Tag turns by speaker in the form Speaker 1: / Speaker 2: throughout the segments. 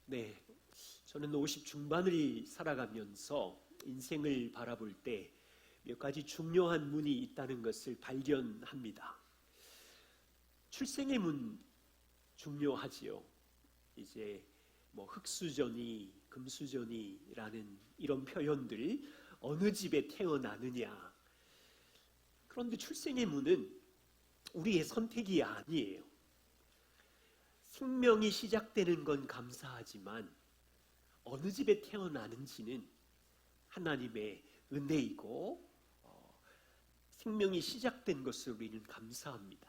Speaker 1: 네, 저는 50 중반을 살아가면서 인생을 바라볼 때 몇 가지 중요한 문이 있다는 것을 발견합니다. 출생의 문 중요하지요. 이제 뭐 흙수저니 금수저니라는 이런 표현들, 어느 집에 태어나느냐. 그런데 출생의 문은 우리의 선택이 아니에요. 생명이 시작되는 건 감사하지만 어느 집에 태어나는지는 하나님의 은혜이고 생명이 시작된 것을 우리는 감사합니다.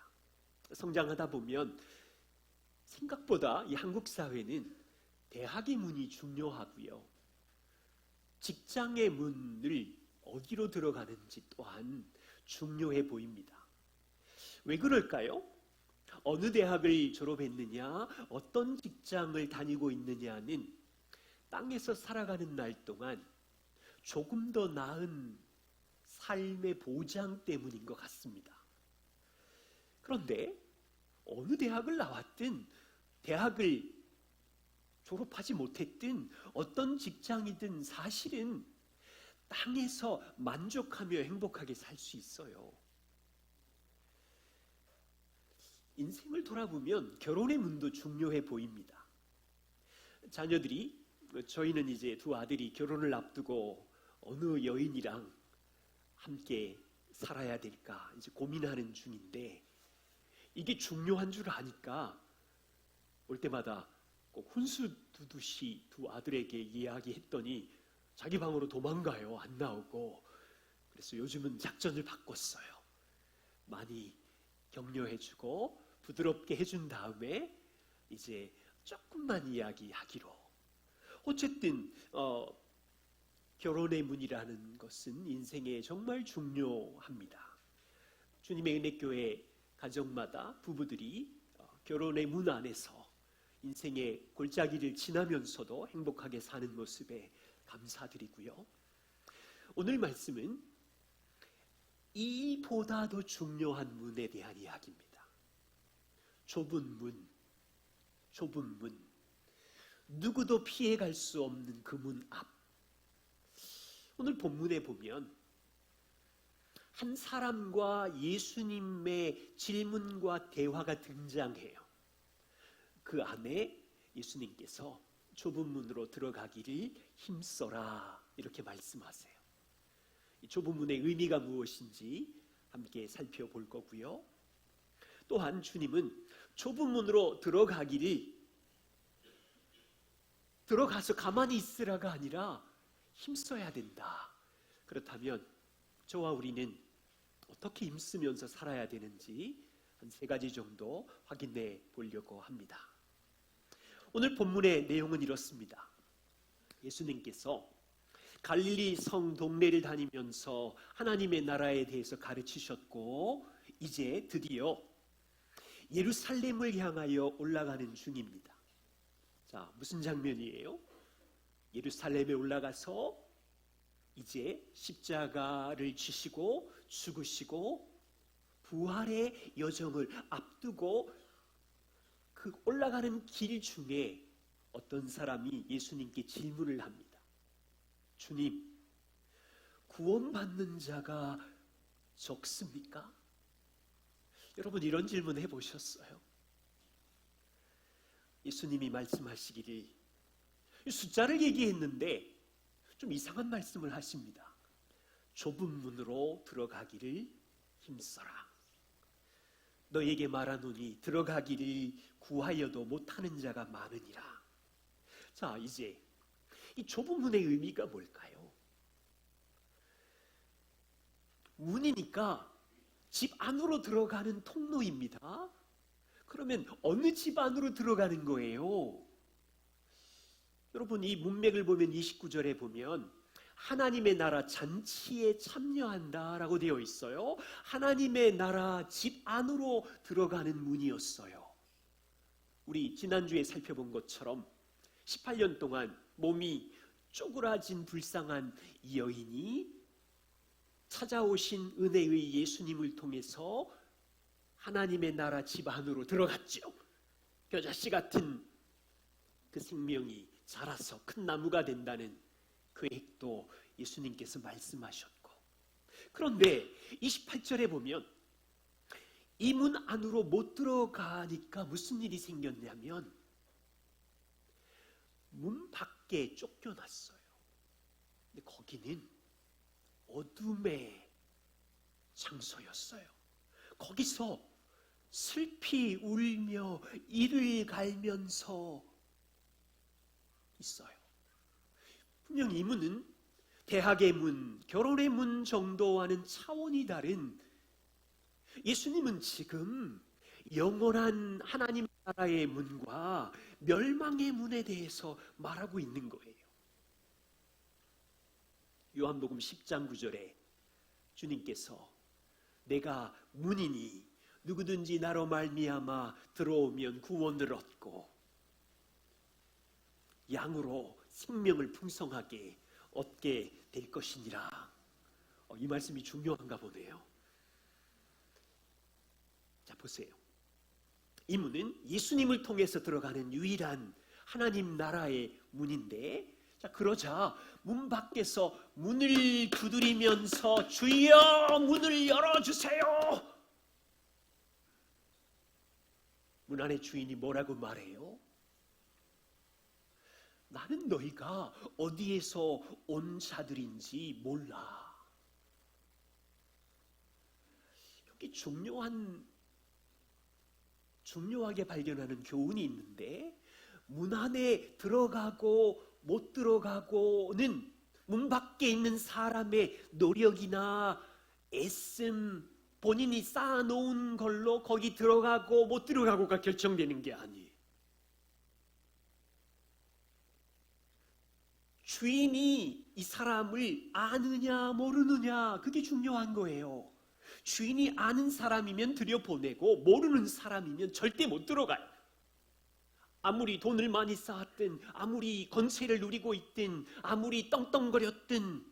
Speaker 1: 성장하다 보면 생각보다 이 한국 사회는 대학의 문이 중요하고요. 직장의 문을 어디로 들어가는지 또한 중요해 보입니다. 왜 그럴까요? 어느 대학을 졸업했느냐, 어떤 직장을 다니고 있느냐는 땅에서 살아가는 날 동안 조금 더 나은 삶의 보장 때문인 것 같습니다. 그런데 어느 대학을 나왔든 대학을 졸업하지 못했든 어떤 직장이든 사실은 땅에서 만족하며 행복하게 살 수 있어요. 인생을 돌아보면 결혼의 문도 중요해 보입니다. 자녀들이, 저희는 이제 두 아들이 결혼을 앞두고 어느 여인이랑 함께 살아야 될까 이제 고민하는 중인데, 이게 중요한 줄 아니까 올 때마다 꼭 훈수 두듯이 두 아들에게 이야기했더니 자기 방으로 도망가요. 안 나오고. 그래서 요즘은 작전을 바꿨어요. 많이 격려해주고 부드럽게 해준 다음에 이제 조금만 이야기하기로. 어쨌든 결혼의 문이라는 것은 인생에 정말 중요합니다. 주님의 은혜교회 가정마다 부부들이 결혼의 문 안에서 인생의 골짜기를 지나면서도 행복하게 사는 모습에 감사드리고요. 오늘 말씀은 이보다 더 중요한 문에 대한 이야기입니다. 좁은 문, 좁은 문, 누구도 피해갈 수 없는 그 문 앞. 오늘 본문에 보면 한 사람과 예수님의 질문과 대화가 등장해요. 그 안에 예수님께서 좁은 문으로 들어가기를 힘써라 이렇게 말씀하세요. 이 좁은 문의 의미가 무엇인지 함께 살펴볼 거고요. 또한 주님은 좁은 문으로 들어가서 가만히 있으라가 아니라 힘써야 된다. 그렇다면 저와 우리는 어떻게 힘쓰면서 살아야 되는지 한 3가지 정도 확인해 보려고 합니다. 오늘 본문의 내용은 이렇습니다. 예수님께서 갈릴리 성 동네를 다니면서 하나님의 나라에 대해서 가르치셨고 이제 드디어 예루살렘을 향하여 올라가는 중입니다. 자, 무슨 장면이에요? 예루살렘에 올라가서 이제 십자가를 지시고 죽으시고 부활의 여정을 앞두고 그 올라가는 길 중에 어떤 사람이 예수님께 질문을 합니다. 주님, 구원받는 자가 적습니까? 여러분, 이런 질문 해보셨어요? 예수님이 말씀하시기를, 숫자를 얘기했는데 좀 이상한 말씀을 하십니다. 좁은 문으로 들어가기를 힘써라. 너에게 말하노니 들어가기를 구하여도 못하는 자가 많으니라. 자, 이제 이 좁은 문의 의미가 뭘까요? 문이니까 집 안으로 들어가는 통로입니다. 그러면 어느 집 안으로 들어가는 거예요? 여러분, 이 문맥을 보면 29절에 보면 하나님의 나라 잔치에 참여한다라고 되어 있어요. 하나님의 나라 집 안으로 들어가는 문이었어요. 우리 지난주에 살펴본 것처럼 18년 동안 몸이 쪼그라진 불쌍한 이 여인이 찾아오신 은혜의 예수님을 통해서 하나님의 나라 집 안으로 들어갔죠. 겨자씨 같은 그 생명이 자라서 큰 나무가 된다는 계획도 예수님께서 말씀하셨고, 그런데 28절에 보면 이 문 안으로 못 들어가니까 무슨 일이 생겼냐면 문 밖에 쫓겨났어요. 근데 거기는 어둠의 장소였어요. 거기서 슬피 울며 이를 갈면서 있어요. 분명히 이 문은 대학의 문, 결혼의 문 정도와는 차원이 다른, 예수님은 지금 영원한 하나님 나라의 문과 멸망의 문에 대해서 말하고 있는 거예요. 요한복음 10장 9절에 주님께서 내가 문이니 누구든지 나로 말미암아 들어오면 구원을 얻고 양으로 생명을 풍성하게 얻게 될 것이니라. 이 말씀이 중요한가 보네요. 자, 보세요. 이 문은 예수님을 통해서 들어가는 유일한 하나님 나라의 문인데, 자, 그러자 문 밖에서 문을 두드리면서 주여 문을 열어주세요. 문 안의 주인이 뭐라고 말해요? 나는 너희가 어디에서 온 자들인지 몰라. 여기 중요하게 발견하는 교훈이 있는데, 문 안에 들어가고 못 들어가고는 문 밖에 있는 사람의 노력이나 애씀, 본인이 쌓아놓은 걸로 거기 들어가고 못 들어가고가 결정되는 게 아니에요. 주인이 이 사람을 아느냐 모르느냐, 그게 중요한 거예요. 주인이 아는 사람이면 들여보내고 모르는 사람이면 절대 못 들어가요. 아무리 돈을 많이 쌓았든, 아무리 권세를 누리고 있든, 아무리 떵떵거렸든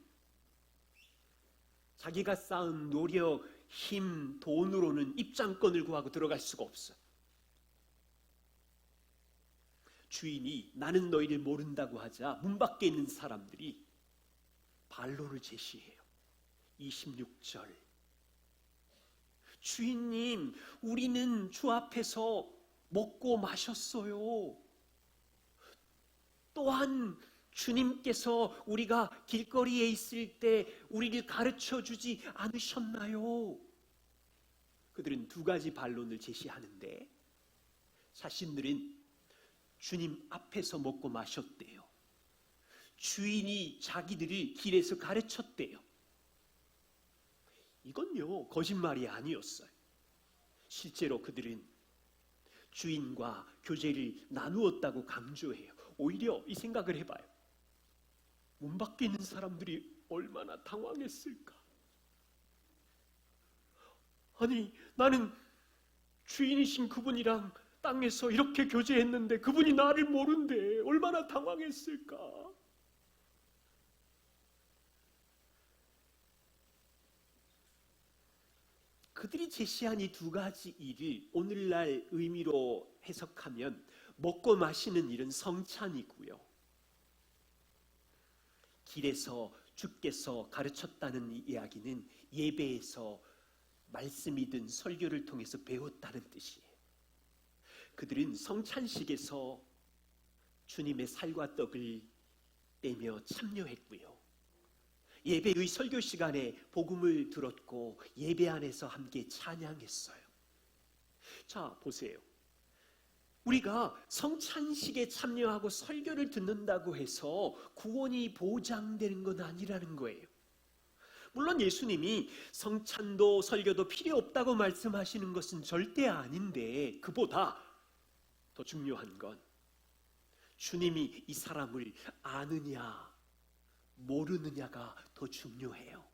Speaker 1: 자기가 쌓은 노력, 힘, 돈으로는 입장권을 구하고 들어갈 수가 없어요. 주인이 나는 너희를 모른다고 하자 문 밖에 있는 사람들이 반론을 제시해요. 26절, 주인님, 우리는 주 앞에서 먹고 마셨어요. 또한 주님께서 우리가 길거리에 있을 때 우리를 가르쳐 주지 않으셨나요? 그들은 두 가지 반론을 제시하는데, 자신들은 주님 앞에서 먹고 마셨대요. 주인이 자기들을 길에서 가르쳤대요. 이건요, 거짓말이 아니었어요. 실제로 그들은 주인과 교제를 나누었다고 강조해요. 오히려 이 생각을 해봐요. 문 밖에 있는 사람들이 얼마나 당황했을까? 아니, 나는 주인이신 그분이랑 땅에서 이렇게 교제했는데 그분이 나를 모른대. 얼마나 당황했을까? 그들이 제시한 이 두 가지 일을 오늘날 의미로 해석하면 먹고 마시는 일은 성찬이고요, 길에서 주께서 가르쳤다는 이야기는 예배에서 말씀이든 설교를 통해서 배웠다는 뜻이에요. 그들은 성찬식에서 주님의 살과 떡을 떼며 참여했고요, 예배의 설교 시간에 복음을 들었고 예배 안에서 함께 찬양했어요. 자, 보세요. 우리가 성찬식에 참여하고 설교를 듣는다고 해서 구원이 보장되는 건 아니라는 거예요. 물론 예수님이 성찬도 설교도 필요 없다고 말씀하시는 것은 절대 아닌데, 그보다 더 중요한 건 주님이 이 사람을 아느냐 모르느냐가 더 중요해요.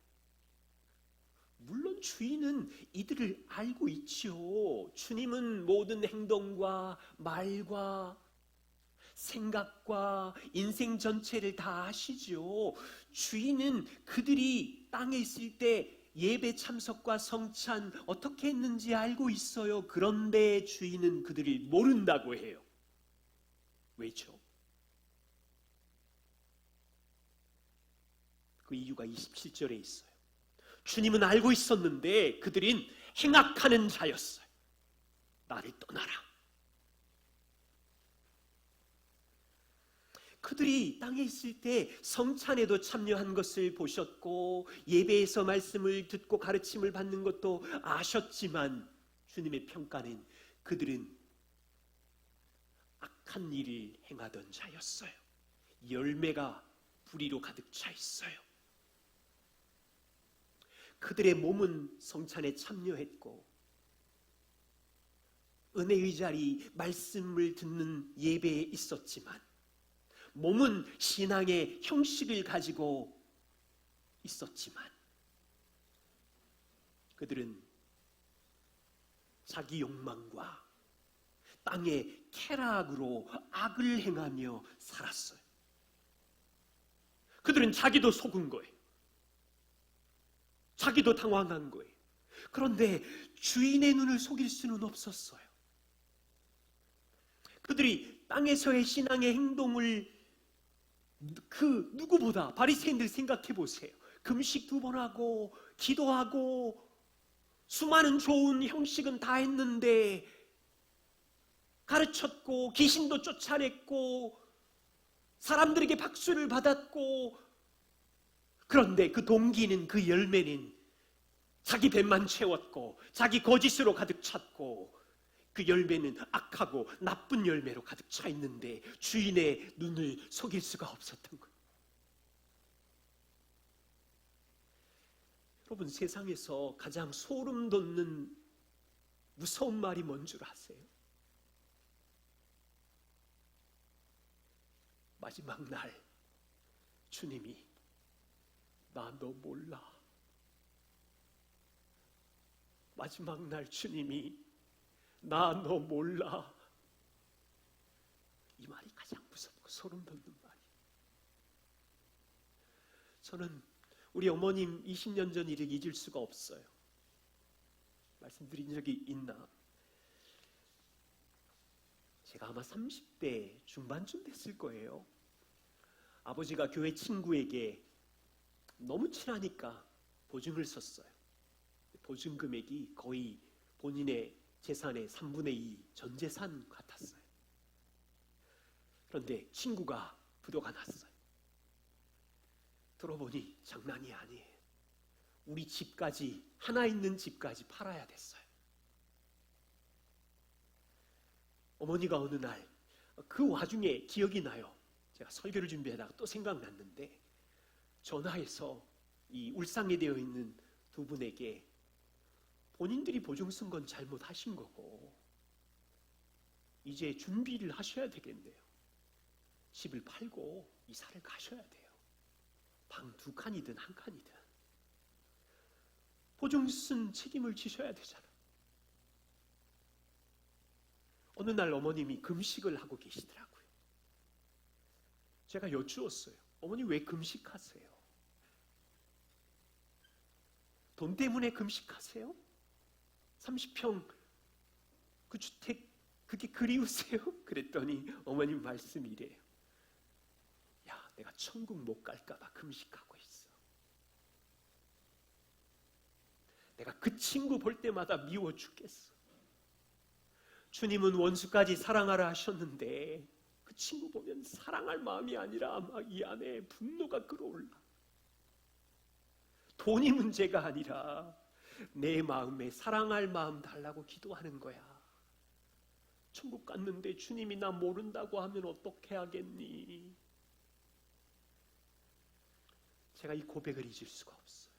Speaker 1: 물론 주인은 이들을 알고 있지요. 주님은 모든 행동과 말과 생각과 인생 전체를 다 아시죠. 주인은 그들이 땅에 있을 때 예배 참석과 성찬 어떻게 했는지 알고 있어요. 그런데 주인은 그들이 모른다고 해요. 왜죠? 그 이유가 27절에 있어요. 주님은 알고 있었는데 그들은 행악하는 자였어요. 나를 떠나라. 그들이 땅에 있을 때 성찬에도 참여한 것을 보셨고 예배에서 말씀을 듣고 가르침을 받는 것도 아셨지만 주님의 평가는 그들은 악한 일을 행하던 자였어요. 열매가 불의로 가득 차 있어요. 그들의 몸은 성찬에 참여했고 은혜의 자리 말씀을 듣는 예배에 있었지만 몸은 신앙의 형식을 가지고 있었지만 그들은 자기 욕망과 땅의 쾌락으로 악을 행하며 살았어요. 그들은 자기도 속은 거예요. 자기도 당황한 거예요. 그런데 주인의 눈을 속일 수는 없었어요. 그들이 땅에서의 신앙의 행동을 그 누구보다 바리새인들 생각해 보세요. 금식 2번 하고 기도하고 수많은 좋은 형식은 다 했는데 가르쳤고 귀신도 쫓아냈고 사람들에게 박수를 받았고 그런데 그 동기는 그 열매는 자기 배만 채웠고 자기 거짓으로 가득 찼고 그 열매는 악하고 나쁜 열매로 가득 차 있는데 주인의 눈을 속일 수가 없었던 거예요. 여러분 세상에서 가장 소름 돋는 무서운 말이 뭔 줄 아세요? 마지막 날 주님이 나 너 몰라. 마지막 날 주님이 나 너 몰라. 이 말이 가장 무섭고 소름 돋는 말이에요. 저는 우리 어머님 20년 전 일을 잊을 수가 없어요. 말씀드린 적이 있나? 제가 아마 30대 중반쯤 됐을 거예요. 아버지가 교회 친구에게 너무 친하니까 보증을 썼어요. 보증 금액이 거의 본인의 재산의 3분의 2 전 재산 같았어요. 그런데 친구가 부도가 났어요. 들어보니 장난이 아니에요. 우리 집까지, 하나 있는 집까지 팔아야 됐어요. 어머니가 어느 날 그 와중에 기억이 나요. 제가 설교를 준비하다가 또 생각났는데 전화해서 이 울상에 되어 있는 두 분에게 본인들이 보증 쓴 건 잘못하신 거고 이제 준비를 하셔야 되겠네요. 집을 팔고 이사를 가셔야 돼요. 방 2칸이든 1칸이든 보증 쓴 책임을 지셔야 되잖아. 어느 날 어머님이 금식을 하고 계시더라고요. 제가 여쭈었어요. 어머니 왜 금식하세요? 돈 때문에 금식하세요? 30평 그 주택 그게 그리우세요? 그랬더니 어머님 말씀이 이래요. 야, 내가 천국 못 갈까 봐 금식하고 있어. 내가 그 친구 볼 때마다 미워 죽겠어. 주님은 원수까지 사랑하라 하셨는데 그 친구 보면 사랑할 마음이 아니라 막 이 안에 분노가 끓어올라. 돈이 문제가 아니라 내 마음에 사랑할 마음 달라고 기도하는 거야. 천국 갔는데 주님이 나 모른다고 하면 어떻게 하겠니? 제가 이 고백을 잊을 수가 없어요.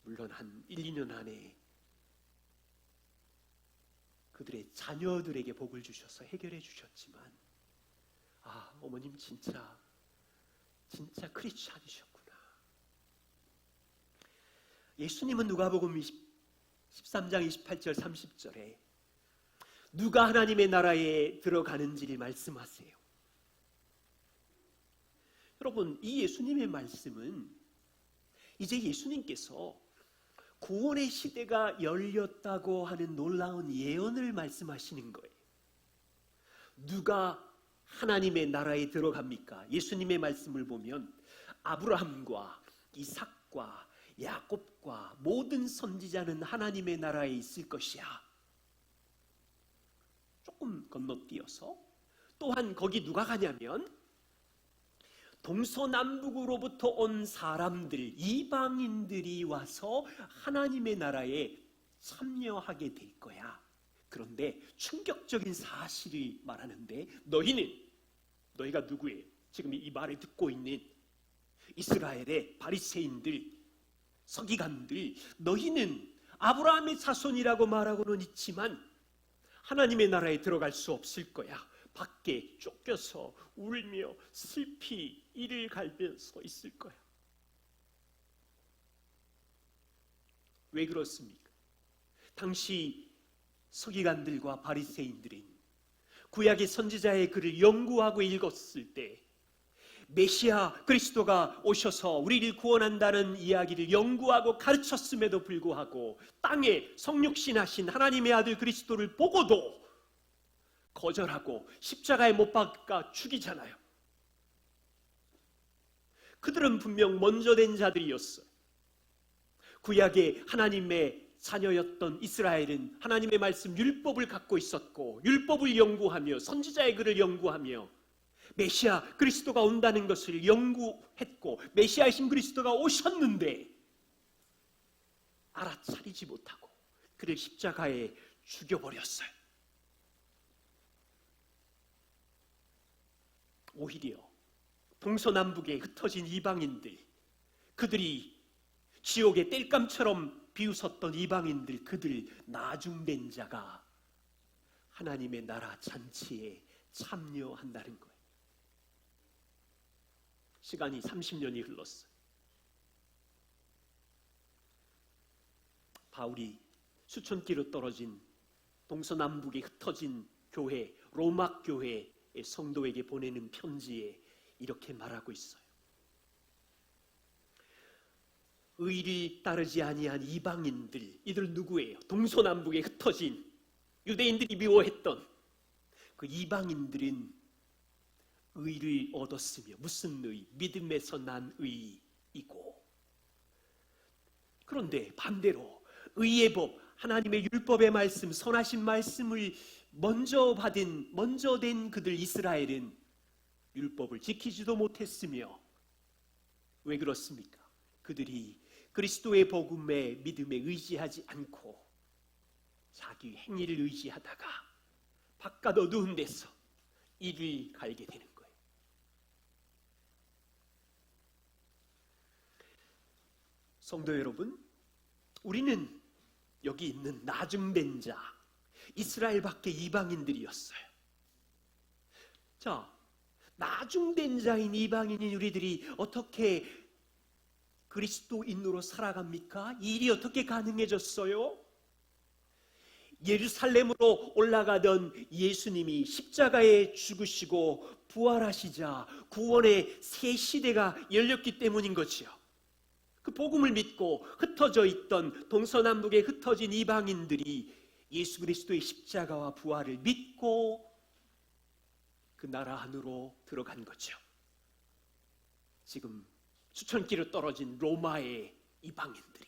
Speaker 1: 물론 한 1, 2년 안에 그들의 자녀들에게 복을 주셔서 해결해 주셨지만 어머님 진짜 크리스찬이셨구나. 예수님은 누가복음 13장 28절 30절에 누가 하나님의 나라에 들어가는지를 말씀하세요. 여러분 이 예수님의 말씀은 이제 예수님께서 구원의 시대가 열렸다고 하는 놀라운 예언을 말씀하시는 거예요. 누가 하나님의 나라에 들어갑니까? 예수님의 말씀을 보면 아브라함과 이삭과 야곱과 모든 선지자는 하나님의 나라에 있을 것이야. 조금 건너뛰어서 또한 거기 누가 가냐면 동서남북으로부터 온 사람들, 이방인들이 와서 하나님의 나라에 참여하게 될 거야. 그런데 충격적인 사실을 말하는데, 너희가 누구예요? 지금 이 말을 듣고 있는 이스라엘의 바리새인들, 서기관들, 너희는 아브라함의 자손이라고 말하고는 있지만 하나님의 나라에 들어갈 수 없을 거야. 밖에 쫓겨서 울며 슬피 이를 갈면서 있을 거야. 왜 그렇습니까? 당시 서기관들과 바리새인들은 구약의 선지자의 글을 연구하고 읽었을 때 메시아 그리스도가 오셔서 우리를 구원한다는 이야기를 연구하고 가르쳤음에도 불구하고 땅에 성육신하신 하나님의 아들 그리스도를 보고도 거절하고 십자가에 못 박아 죽이잖아요. 그들은 분명 먼저 된 자들이었어요. 구약의 하나님의 자녀였던 이스라엘은 하나님의 말씀 율법을 갖고 있었고 율법을 연구하며 선지자의 글을 연구하며 메시아 그리스도가 온다는 것을 연구했고 메시아이신 그리스도가 오셨는데 알아차리지 못하고 그를 십자가에 죽여버렸어요. 오히려 동서남북에 흩어진 이방인들, 그들이 지옥의 땔감처럼 비웃었던 이방인들, 그들 나중된 자가 하나님의 나라 잔치에 참여한다는 거예요. 시간이 30년이 흘렀어요. 바울이 수천키로 떨어진 동서남북에 흩어진 교회, 로마 교회의 성도에게 보내는 편지에 이렇게 말하고 있어요. 의를 따르지 아니한 이방인들, 이들 누구예요? 동서남북에 흩어진 유대인들이 미워했던 그 이방인들은 의를 얻었으며, 무슨 의? 믿음에서 난 의이고, 그런데 반대로 의의 법, 하나님의 율법의 말씀, 선하신 말씀을 먼저 된 그들 이스라엘은 율법을 지키지도 못했으며, 왜 그렇습니까? 그들이 그리스도의 복음에 믿음에 의지하지 않고 자기 행위를 의지하다가 바깥 어두운 데서 이를 갈게 되는 거예요. 성도 여러분, 우리는 여기 있는 나중된 자, 이스라엘 밖의 이방인들이었어요. 자, 나중된 자인 이방인인 우리들이 어떻게 그리스도인으로 살아갑니까? 이 일이 어떻게 가능해졌어요? 예루살렘으로 올라가던 예수님이 십자가에 죽으시고 부활하시자 구원의 새 시대가 열렸기 때문인 거지요. 그 복음을 믿고 흩어져 있던 동서남북에 흩어진 이방인들이 예수 그리스도의 십자가와 부활을 믿고 그 나라 안으로 들어간 거죠. 지금 수천키로 떨어진 로마의 이방인들이,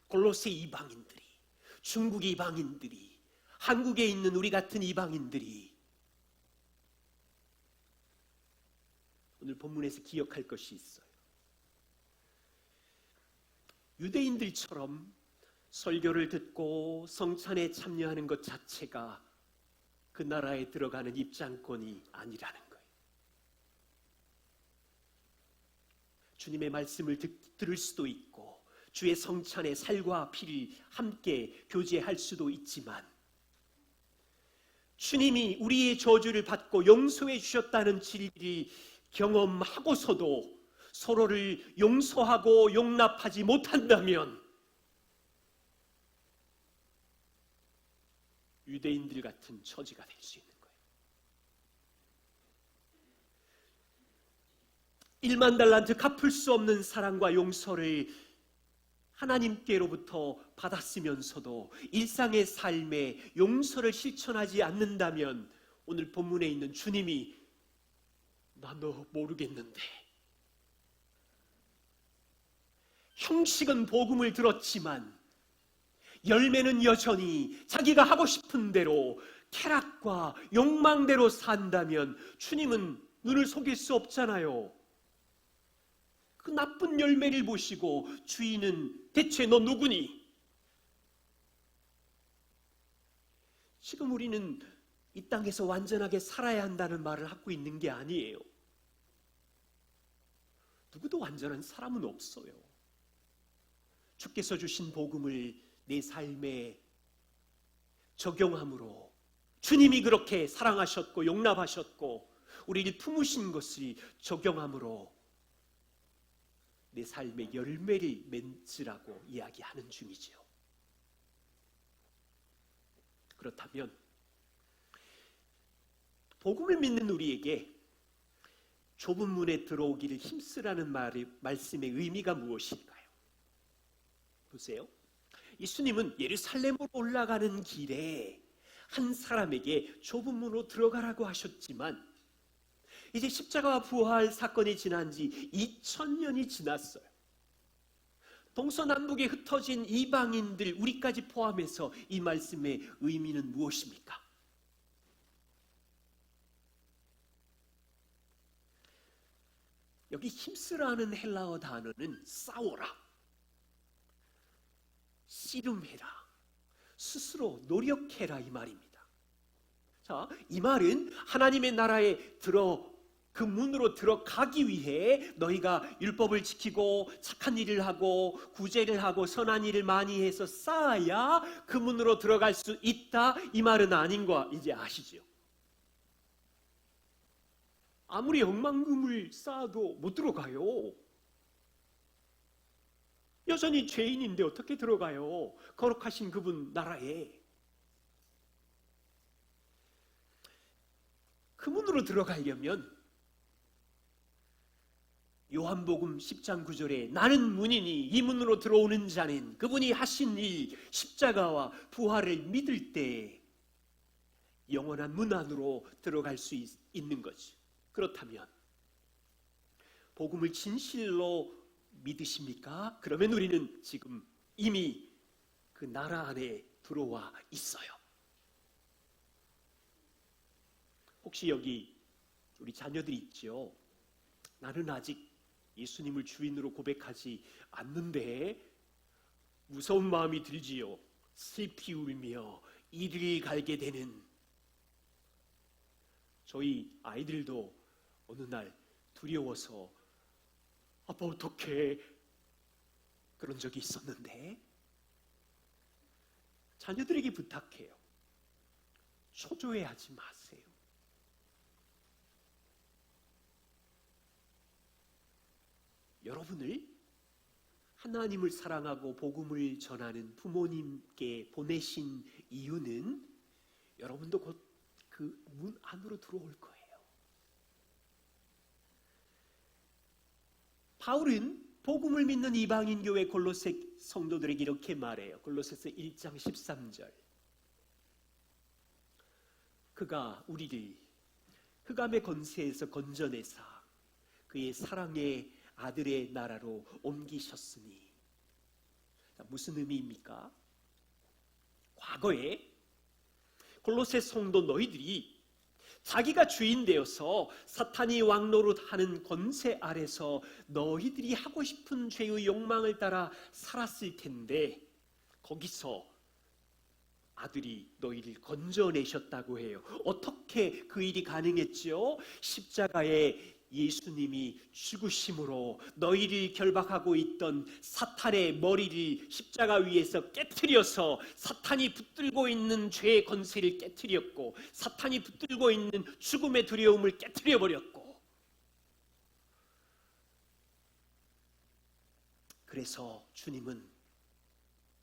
Speaker 1: 골로새 이방인들이, 중국 이방인들이, 한국에 있는 우리 같은 이방인들이 오늘 본문에서 기억할 것이 있어요. 유대인들처럼 설교를 듣고 성찬에 참여하는 것 자체가 그 나라에 들어가는 입장권이 아니라는 거예요. 주님의 말씀을 들을 수도 있고 주의 성찬에 살과 피를 함께 교제할 수도 있지만, 주님이 우리의 저주를 받고 용서해 주셨다는 진리를 경험하고서도 서로를 용서하고 용납하지 못한다면 유대인들 같은 처지가 될 수 있는 거예요. 1만 달란트 갚을 수 없는 사랑과 용서를 하나님께로부터 받았으면서도 일상의 삶에 용서를 실천하지 않는다면 오늘 본문에 있는 주님이 나 너 모르겠는데 형식은 복음을 들었지만 열매는 여전히 자기가 하고 싶은 대로 쾌락과 욕망대로 산다면 주님은 눈을 속일 수 없잖아요. 그 나쁜 열매를 보시고 주인은 대체 너 누구니? 지금 우리는 이 땅에서 완전하게 살아야 한다는 말을 하고 있는 게 아니에요. 누구도 완전한 사람은 없어요. 주께서 주신 복음을 내 삶에 적용함으로 주님이 그렇게 사랑하셨고 용납하셨고 우리를 품으신 것을 적용함으로 내 삶의 열매를 맺으라고 이야기하는 중이지요. 그렇다면 복음을 믿는 우리에게 좁은 문에 들어오기를 힘쓰라는 말씀의 의미가 무엇일까요? 보세요. 예수님은 예루살렘으로 올라가는 길에 한 사람에게 좁은 문으로 들어가라고 하셨지만 이제 십자가와 부활 사건이 지난 지 2000년이 지났어요. 동서남북에 흩어진 이방인들 우리까지 포함해서 이 말씀의 의미는 무엇입니까? 여기 힘쓰라는 헬라어 단어는 싸워라, 씨름해라, 스스로 노력해라 이 말입니다. 자, 이 말은 하나님의 나라에 그 문으로 들어가기 위해 너희가 율법을 지키고 착한 일을 하고 구제를 하고 선한 일을 많이 해서 쌓아야 그 문으로 들어갈 수 있다 이 말은 아닌 거 이제 아시죠? 아무리 억만금을 쌓아도 못 들어가요. 여전히 죄인인데 어떻게 들어가요? 거룩하신 그분 나라에. 그 문으로 들어가려면 요한복음 10장 9절에 나는 문이니 이 문으로 들어오는 자는 그분이 하신 일 십자가와 부활을 믿을 때 영원한 문 안으로 들어갈 수 있는 거지. 그렇다면 복음을 진실로 믿으십니까? 그러면 우리는 지금 이미 그 나라 안에 들어와 있어요. 혹시 여기 우리 자녀들이 있죠? 나는 아직 예수님을 주인으로 고백하지 않는데 무서운 마음이 들지요. 슬피 울며 이를 갈게 되는 저희 아이들도 어느 날 두려워서 아빠 어떡해 그런 적이 있었는데 자녀들에게 부탁해요. 초조해하지 마세요. 여러분을 하나님을 사랑하고 복음을 전하는 부모님께 보내신 이유는 여러분도 곧 그 문 안으로 들어올 거예요. 바울은 복음을 믿는 이방인 교회 골로새 성도들에게 이렇게 말해요. 골로새서 1장 13절. 그가 우리를 흑암의 권세에서 건져내사 그의 사랑의 아들의 나라로 옮기셨으니. 무슨 의미입니까? 과거에 골로새 성도 너희들이 자기가 주인 되어서 사탄이 왕노릇하는 권세 아래서 너희들이 하고 싶은 죄의 욕망을 따라 살았을 텐데 거기서 아들이 너희를 건져내셨다고 해요. 어떻게 그 일이 가능했죠? 십자가에 예수님이 죽으심으로 너희를 결박하고 있던 사탄의 머리를 십자가 위에서 깨트려서 사탄이 붙들고 있는 죄의 권세를 깨트렸고 사탄이 붙들고 있는 죽음의 두려움을 깨트려 버렸고 그래서 주님은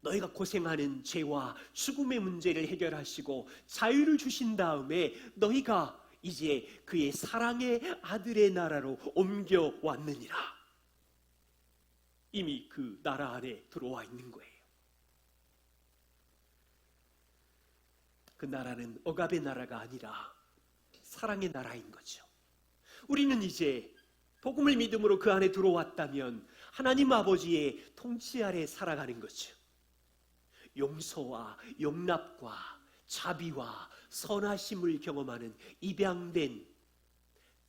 Speaker 1: 너희가 고생하는 죄와 죽음의 문제를 해결하시고 자유를 주신 다음에 너희가 이제 그의 사랑의 아들의 나라로 옮겨왔느니라. 이미 그 나라 안에 들어와 있는 거예요. 그 나라는 억압의 나라가 아니라 사랑의 나라인 거죠. 우리는 이제 복음을 믿음으로 그 안에 들어왔다면 하나님 아버지의 통치 아래 살아가는 거죠. 용서와 용납과 자비와 선하심을 경험하는 입양된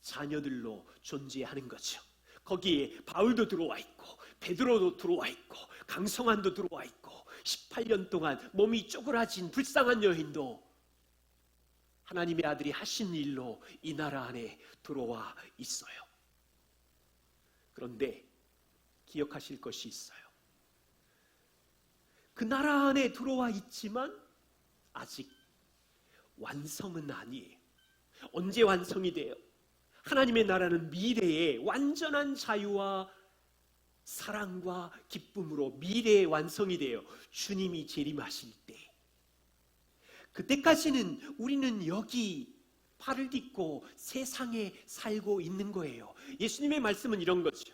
Speaker 1: 자녀들로 존재하는 거죠. 거기에 바울도 들어와 있고 베드로도 들어와 있고 강성환도 들어와 있고 18년 동안 몸이 쪼그라진 불쌍한 여인도 하나님의 아들이 하신 일로 이 나라 안에 들어와 있어요. 그런데 기억하실 것이 있어요. 그 나라 안에 들어와 있지만 아직 완성은 아니에요. 언제 완성이 돼요? 하나님의 나라는 미래에 완전한 자유와 사랑과 기쁨으로 미래에 완성이 돼요. 주님이 재림하실 때. 그때까지는 우리는 여기 팔을 딛고 세상에 살고 있는 거예요. 예수님의 말씀은 이런 거죠.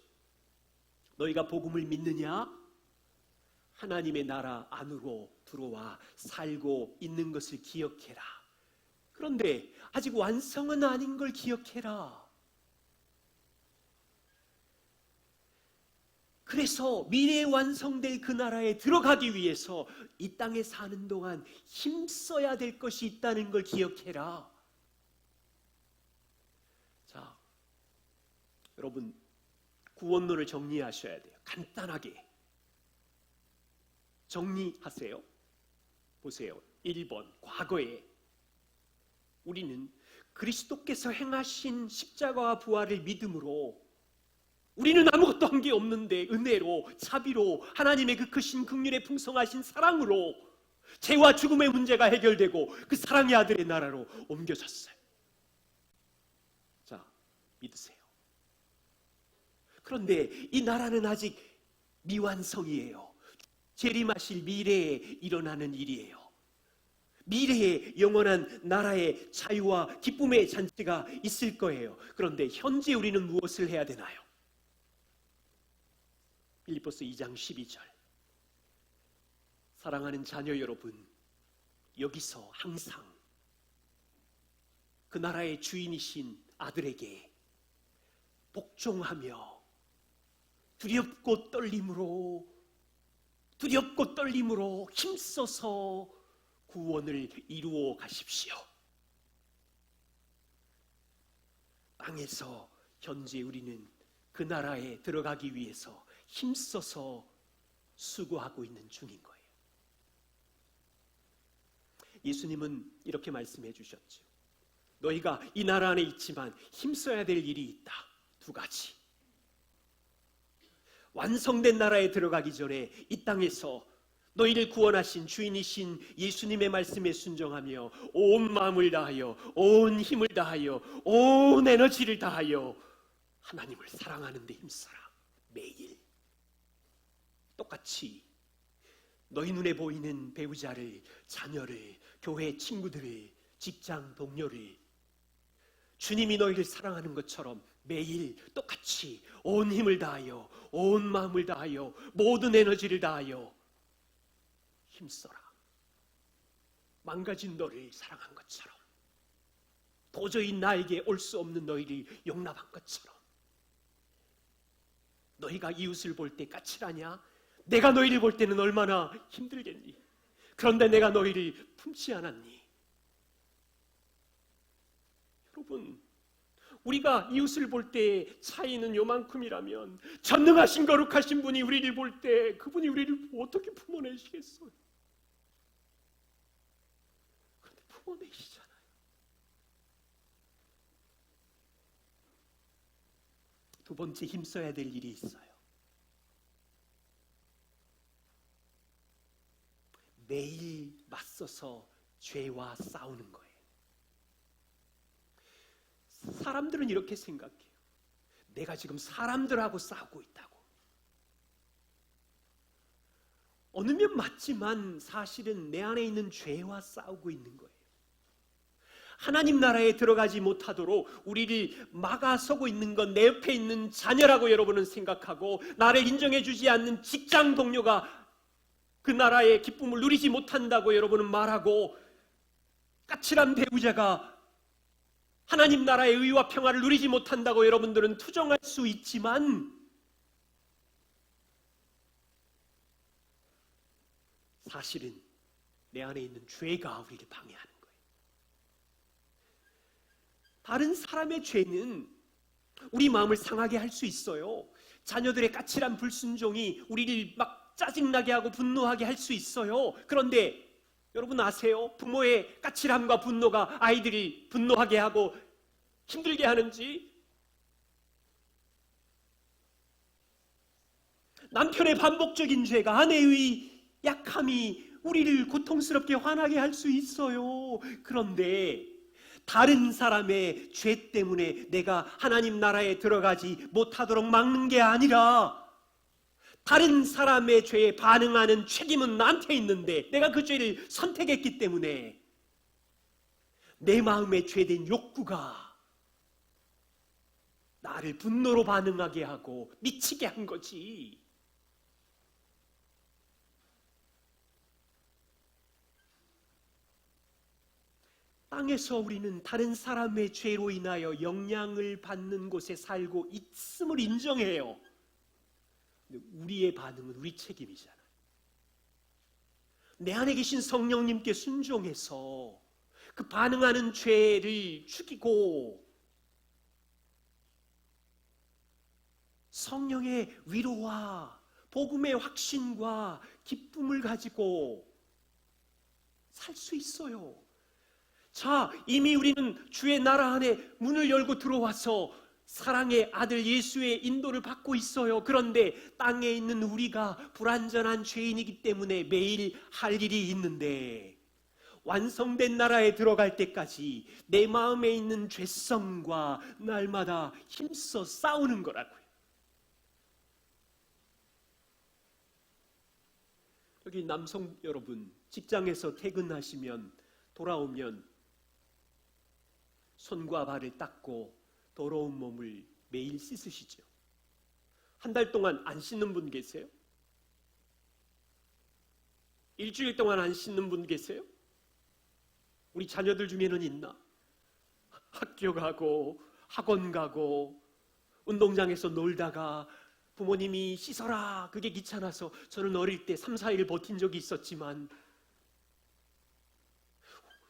Speaker 1: 너희가 복음을 믿느냐? 하나님의 나라 안으로 들어와 살고 있는 것을 기억해라. 그런데 아직 완성은 아닌 걸 기억해라. 그래서 미래에 완성될 그 나라에 들어가기 위해서 이 땅에 사는 동안 힘써야 될 것이 있다는 걸 기억해라. 자, 여러분 구원론을 정리하셔야 돼요. 간단하게 정리하세요. 보세요. 1번, 과거에 우리는 그리스도께서 행하신 십자가와 부활을 믿음으로 우리는 아무것도 한 게 없는데 은혜로 자비로 하나님의 그 크신 긍휼의 풍성하신 사랑으로 죄와 죽음의 문제가 해결되고 그 사랑의 아들의 나라로 옮겨졌어요. 자, 믿으세요. 그런데 이 나라는 아직 미완성이에요. 재림하실 미래에 일어나는 일이에요. 미래에 영원한 나라의 자유와 기쁨의 잔치가 있을 거예요. 그런데 현재 우리는 무엇을 해야 되나요? 빌립보서 2장 12절. 사랑하는 자녀 여러분, 여기서 항상 그 나라의 주인이신 아들에게 복종하며 두렵고 떨림으로 힘써서 구원을 이루어 가십시오. 땅에서 현재 우리는 그 나라에 들어가기 위해서 힘써서 수고하고 있는 중인 거예요. 예수님은 이렇게 말씀해 주셨죠. 너희가 이 나라 안에 있지만 힘써야 될 일이 있다. 두 가지. 완성된 나라에 들어가기 전에 이 땅에서 너희를 구원하신 주인이신 예수님의 말씀에 순종하며 온 마음을 다하여 온 힘을 다하여 온 에너지를 다하여 하나님을 사랑하는 데 힘써라. 매일 똑같이 너희 눈에 보이는 배우자를, 자녀를, 교회 친구들을, 직장 동료를 주님이 너희를 사랑하는 것처럼 매일 똑같이 온 힘을 다하여 온 마음을 다하여 모든 에너지를 다하여 힘써라. 망가진 너를 사랑한 것처럼, 도저히 나에게 올 수 없는 너희를 용납한 것처럼. 너희가 이웃을 볼 때 까칠하냐? 내가 너희를 볼 때는 얼마나 힘들겠니? 그런데 내가 너희를 품지 않았니? 여러분, 우리가 이웃을 볼 때 차이는 요만큼이라면 전능하신 거룩하신 분이 우리를 볼 때 그분이 우리를 어떻게 품어내시겠어요? 그런데 품어내시잖아요. 두 번째 힘써야 될 일이 있어요. 매일 맞서서 죄와 싸우는 거예요. 사람들은 이렇게 생각해요. 내가 지금 사람들하고 싸우고 있다고. 어느 면 맞지만 사실은 내 안에 있는 죄와 싸우고 있는 거예요. 하나님 나라에 들어가지 못하도록 우리를 막아서고 있는 건 내 옆에 있는 자녀라고 여러분은 생각하고, 나를 인정해 주지 않는 직장 동료가 그 나라의 기쁨을 누리지 못한다고 여러분은 말하고, 까칠한 배우자가 하나님 나라의 의와 평화를 누리지 못한다고 여러분들은 투정할 수 있지만, 사실은 내 안에 있는 죄가 우리를 방해하는 거예요. 다른 사람의 죄는 우리 마음을 상하게 할 수 있어요. 자녀들의 까칠한 불순종이 우리를 막 짜증나게 하고 분노하게 할 수 있어요. 그런데 여러분 아세요? 부모의 까칠함과 분노가 아이들이 분노하게 하고 힘들게 하는지? 남편의 반복적인 죄가, 아내의 약함이 우리를 고통스럽게 화나게 할 수 있어요. 그런데 다른 사람의 죄 때문에 내가 하나님 나라에 들어가지 못하도록 막는 게 아니라 다른 사람의 죄에 반응하는 책임은 나한테 있는데 내가 그 죄를 선택했기 때문에 내 마음에 죄된 욕구가 나를 분노로 반응하게 하고 미치게 한 거지. 땅에서 우리는 다른 사람의 죄로 인하여 영향을 받는 곳에 살고 있음을 인정해요. 근데 우리의 반응은 우리 책임이잖아요. 내 안에 계신 성령님께 순종해서 그 반응하는 죄를 죽이고 성령의 위로와 복음의 확신과 기쁨을 가지고 살 수 있어요. 자, 이미 우리는 주의 나라 안에 문을 열고 들어와서 사랑의 아들 예수의 인도를 받고 있어요. 그런데 땅에 있는 우리가 불완전한 죄인이기 때문에 매일 할 일이 있는데 완성된 나라에 들어갈 때까지 내 마음에 있는 죄성과 날마다 힘써 싸우는 거라고요. 여기 남성 여러분, 직장에서 퇴근하시면 돌아오면 손과 발을 닦고 더러운 몸을 매일 씻으시죠. 한 달 동안 안 씻는 분 계세요? 일주일 동안 안 씻는 분 계세요? 우리 자녀들 중에는 있나? 학교 가고 학원 가고 운동장에서 놀다가 부모님이 씻어라 그게 귀찮아서 저는 어릴 때 3, 4일 버틴 적이 있었지만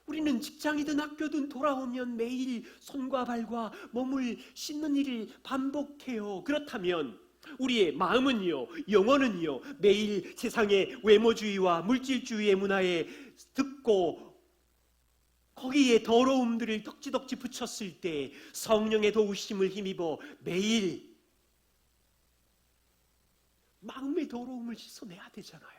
Speaker 1: 우리는 직장이든 학교든 돌아오면 매일 손과 발과 몸을 씻는 일을 반복해요. 그렇다면 우리의 마음은요, 영혼은요, 매일 세상의 외모주의와 물질주의의 문화에 듣고 거기에 더러움들을 덕지덕지 붙였을 때 성령의 도우심을 힘입어 매일 마음의 더러움을 씻어내야 되잖아요.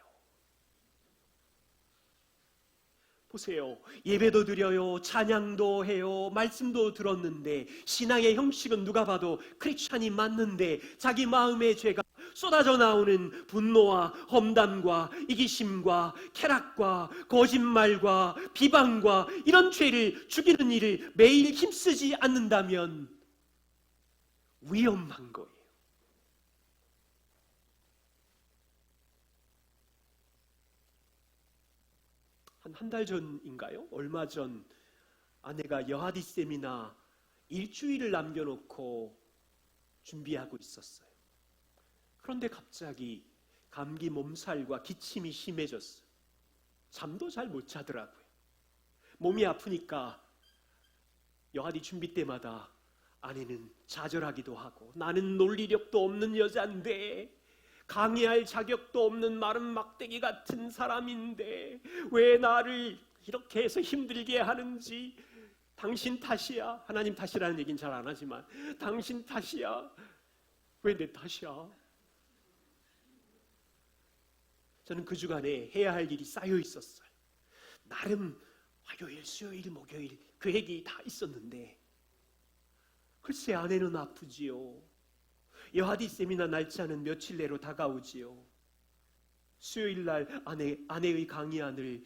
Speaker 1: 보세요. 예배도 드려요. 찬양도 해요. 말씀도 들었는데 신앙의 형식은 누가 봐도 크리스찬이 맞는데 자기 마음의 죄가 쏟아져 나오는 분노와 험담과 이기심과 쾌락과 거짓말과 비방과 이런 죄를 죽이는 일을 매일 힘쓰지 않는다면 위험한 거예요. 한 달 전인가요? 얼마 전 아내가 여하디 세미나 일주일을 남겨놓고 준비하고 있었어요. 그런데 갑자기 감기 몸살과 기침이 심해졌어요. 잠도 잘 못 자더라고요. 몸이 아프니까 여하디 준비 때마다 아내는 좌절하기도 하고 나는 논리력도 없는 여자인데 강의할 자격도 없는 마른 막대기 같은 사람인데 왜 나를 이렇게 해서 힘들게 하는지 당신 탓이야. 하나님 탓이라는 얘기는 잘 안 하지만 당신 탓이야. 왜 내 탓이야? 저는 그 주간에 해야 할 일이 쌓여 있었어요. 나름 화요일, 수요일, 목요일 계획이 다 있었는데 글쎄 아내는 아프지요. 여하디 세미나 날짜는 며칠 내로 다가오지요. 수요일 날 아내의 강의안을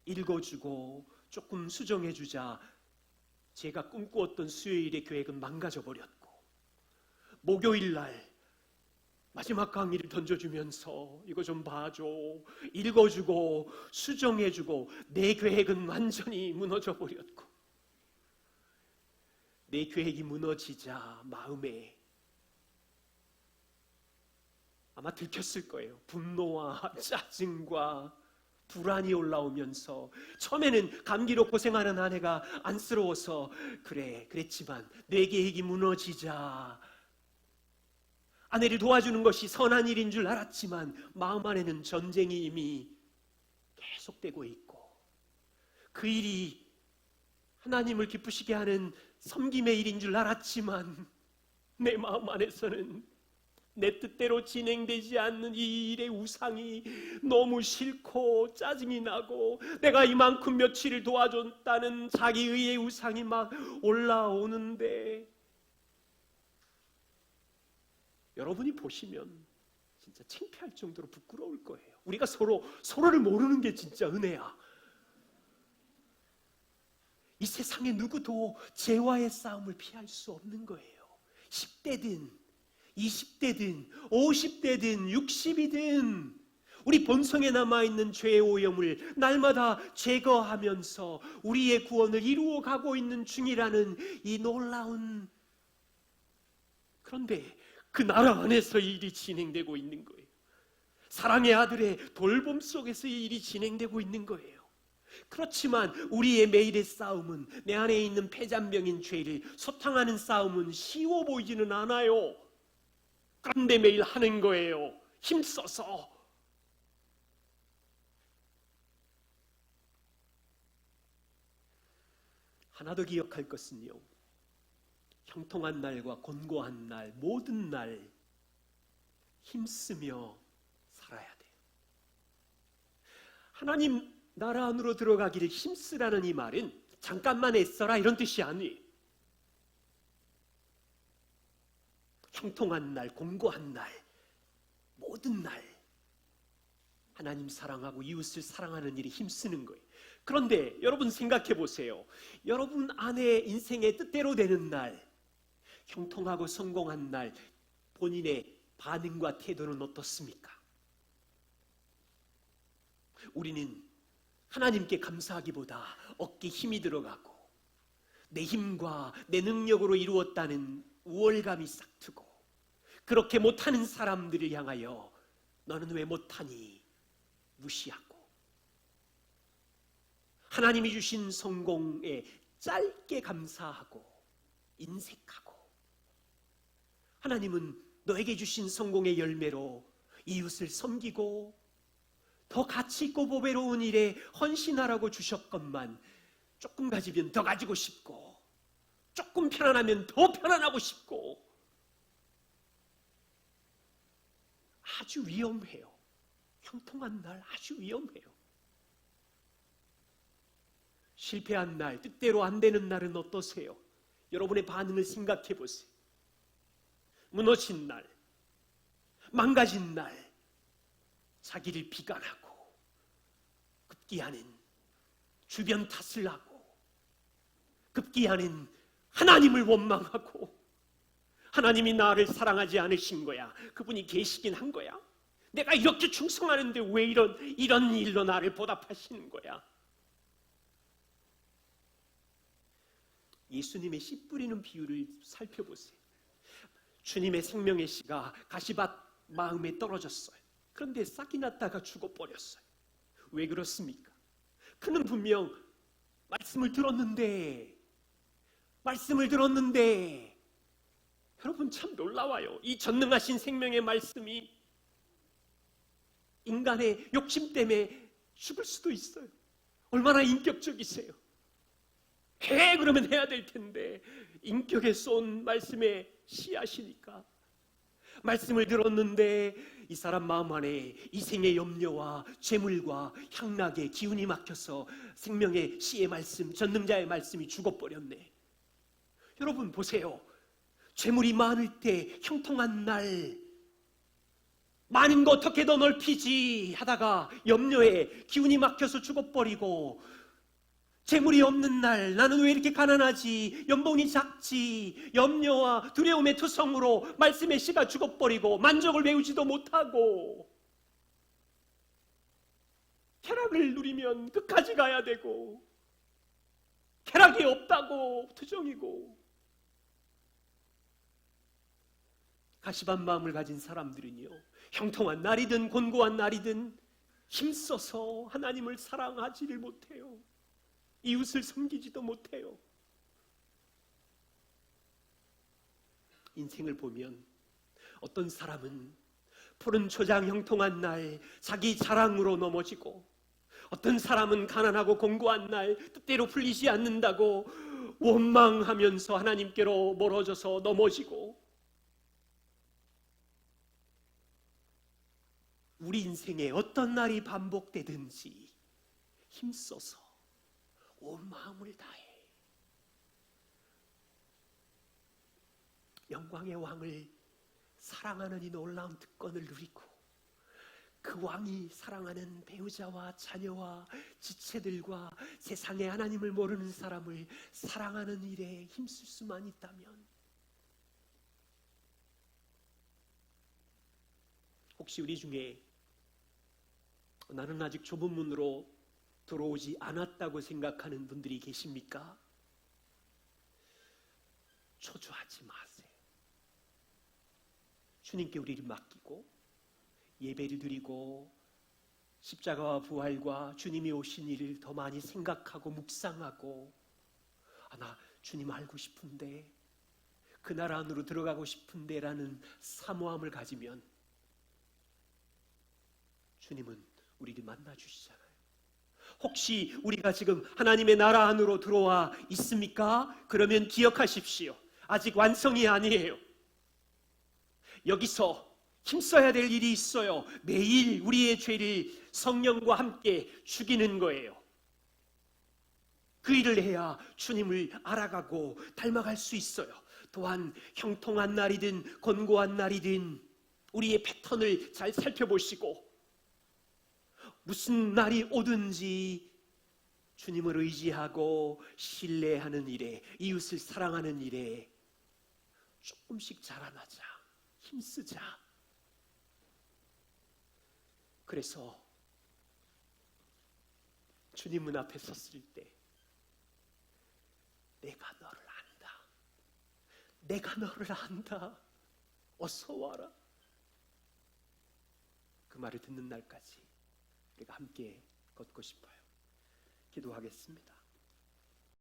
Speaker 1: 읽어주고 조금 수정해주자 제가 꿈꾸었던 수요일의 계획은 망가져 버렸고 목요일 날 마지막 강의를 던져주면서 이거 좀 봐줘 읽어주고 수정해주고 내 계획은 완전히 무너져 버렸고 내 계획이 무너지자 마음에 아마 들켰을 거예요. 분노와 짜증과 불안이 올라오면서 처음에는 감기로 고생하는 아내가 안쓰러워서 그랬지만 내 계획이 무너지자 아내를 도와주는 것이 선한 일인 줄 알았지만 마음 안에는 전쟁이 이미 계속되고 있고 그 일이 하나님을 기쁘시게 하는 섬김의 일인 줄 알았지만 내 마음 안에서는 내 뜻대로 진행되지 않는 이 일의 우상이 너무 싫고 짜증이 나고 내가 이만큼 며칠을 도와줬다는 자기의의 우상이 막 올라오는데 여러분이 보시면 진짜 창피할 정도로 부끄러울 거예요. 우리가 서로를 모르는 게 진짜 은혜야. 이 세상에 누구도 죄와의 싸움을 피할 수 없는 거예요. 10대든 20대든 50대든 60이든 우리 본성에 남아있는 죄의 오염을 날마다 제거하면서 우리의 구원을 이루어가고 있는 중이라는 이 놀라운, 그런데 그 나라 안에서 이 일이 진행되고 있는 거예요. 사랑의 아들의 돌봄 속에서 이 일이 진행되고 있는 거예요. 그렇지만 우리의 매일의 싸움은, 내 안에 있는 폐잔병인 죄를 소탕하는 싸움은 쉬워 보이지는 않아요. 그런데 매일 하는 거예요. 힘써서. 하나 더 기억할 것은요, 형통한 날과 곤고한 날, 모든 날 힘쓰며 살아야 돼요. 하나님 나라 안으로 들어가기를 힘쓰라는 이 말은 잠깐만 애써라 이런 뜻이 아니에요. 형통한 날, 곤고한 날, 모든 날 하나님 사랑하고 이웃을 사랑하는 일에 힘쓰는 거예요. 그런데 여러분 생각해 보세요. 여러분 안에 인생의 뜻대로 되는 날, 형통하고 성공한 날, 본인의 반응과 태도는 어떻습니까? 우리는 하나님께 감사하기보다 어깨에 힘이 들어가고 내 힘과 내 능력으로 이루었다는 우월감이 싹트고, 그렇게 못하는 사람들을 향하여 너는 왜 못하니 무시하고, 하나님이 주신 성공에 짧게 감사하고 인색하고, 하나님은 너에게 주신 성공의 열매로 이웃을 섬기고 더 가치 있고 보배로운 일에 헌신하라고 주셨건만 조금 가지면 더 가지고 싶고, 조금 편안하면 더 편안하고 싶고, 아주 위험해요. 형통한 날 아주 위험해요. 실패한 날, 뜻대로 안 되는 날은 어떠세요? 여러분의 반응을 생각해 보세요. 무너진 날, 망가진 날, 자기를 비관하고 급기야는 주변 탓을 하고 급기야는 하나님을 원망하고, 하나님이 나를 사랑하지 않으신 거야. 그분이 계시긴 한 거야. 내가 이렇게 충성하는데 왜 이런 일로 나를 보답하시는 거야. 예수님의 씨 뿌리는 비유를 살펴보세요. 주님의 생명의 씨가 가시밭 마음에 떨어졌어요. 그런데 싹이 났다가 죽어버렸어요. 왜 그렇습니까? 그는 분명 말씀을 들었는데 여러분 참 놀라워요. 이 전능하신 생명의 말씀이 인간의 욕심 때문에 죽을 수도 있어요. 얼마나 인격적이세요. 그러면 해야 될 텐데 인격에 쏜 말씀의 씨앗이니까 말씀을 들었는데 이 사람 마음 안에 이생의 염려와 재물과 향락의 기운이 막혀서 생명의 씨의 말씀, 전능자의 말씀이 죽어버렸네. 여러분 보세요. 재물이 많을 때 형통한 날, 많은 거 어떻게 더 넓히지 하다가 염려에 기운이 막혀서 죽어버리고, 재물이 없는 날 나는 왜 이렇게 가난하지, 연봉이 작지, 염려와 두려움의 투성으로 말씀의 씨가 죽어버리고 만족을 배우지도 못하고, 쾌락을 누리면 끝까지 가야 되고 쾌락이 없다고 투정이고, 가시반 마음을 가진 사람들은요, 형통한 날이든 곤고한 날이든 힘써서 하나님을 사랑하지를 못해요. 이웃을 섬기지도 못해요. 인생을 보면 어떤 사람은 푸른 초장 형통한 날 자기 자랑으로 넘어지고, 어떤 사람은 가난하고 공고한 날 뜻대로 풀리지 않는다고 원망하면서 하나님께로 멀어져서 넘어지고, 우리 인생에 어떤 날이 반복되든지 힘써서 온 마음을 다해 영광의 왕을 사랑하는 이 놀라운 특권을 누리고, 그 왕이 사랑하는 배우자와 자녀와 지체들과 세상에 하나님을 모르는 사람을 사랑하는 일에 힘쓸 수만 있다면, 혹시 우리 중에 나는 아직 좁은 문으로 들어오지 않았다고 생각하는 분들이 계십니까? 초조하지 마세요. 주님께 우리를 맡기고 예배를 드리고 십자가와 부활과 주님이 오신 일을 더 많이 생각하고 묵상하고, 나 주님 알고 싶은데, 그 나라 안으로 들어가고 싶은데 라는 사모함을 가지면 주님은 우리를 만나주시잖아요. 혹시 우리가 지금 하나님의 나라 안으로 들어와 있습니까? 그러면 기억하십시오. 아직 완성이 아니에요. 여기서 힘써야 될 일이 있어요. 매일 우리의 죄를 성령과 함께 죽이는 거예요. 그 일을 해야 주님을 알아가고 닮아갈 수 있어요. 또한 형통한 날이든 곤고한 날이든 우리의 패턴을 잘 살펴보시고, 무슨 날이 오든지 주님을 의지하고 신뢰하는 일에, 이웃을 사랑하는 일에 조금씩 자라나자, 힘쓰자. 그래서 주님 문 앞에 섰을 때 내가 너를 안다, 내가 너를 안다, 어서 와라, 그 말을 듣는 날까지 우리가 함께 걷고 싶어요. 기도하겠습니다.